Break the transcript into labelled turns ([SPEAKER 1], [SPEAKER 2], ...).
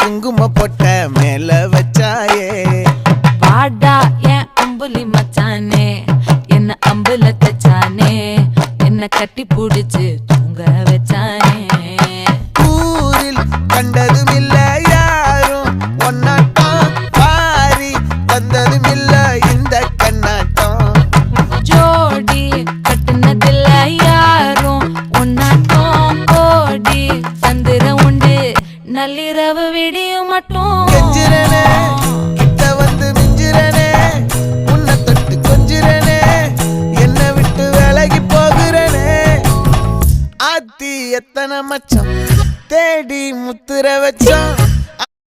[SPEAKER 1] குங்கும பொட்ட மேல வச்சாயே
[SPEAKER 2] பாடா என் அம்புலி மச்சானே என்ன அம்புல தச்சானே என்ன கட்டி புடிச்சு தூங்க வச்சானே
[SPEAKER 1] ஊரில் கண்டதும் இல்ல யாரும் ஒன்னாட்டம் பாரி வந்ததும் இல்ல இந்த கண்ணாட்டம்
[SPEAKER 2] ஜோடி கட்டுனதில்ல யாரும் ஒன்னாட்டம் கோடி தந்திர உண்டு நள்ளிரவு விடியும் மட்டும்
[SPEAKER 1] கெஞ்சிரனே கிட்ட வந்து மிஞ்சிரனே உன்னை தொட்டு கொஞ்சிரனே என்னை விட்டு விலகி போகிறனே ஆத்தி எத்தனை மச்சம் தேடி முத்துற வச்சோம்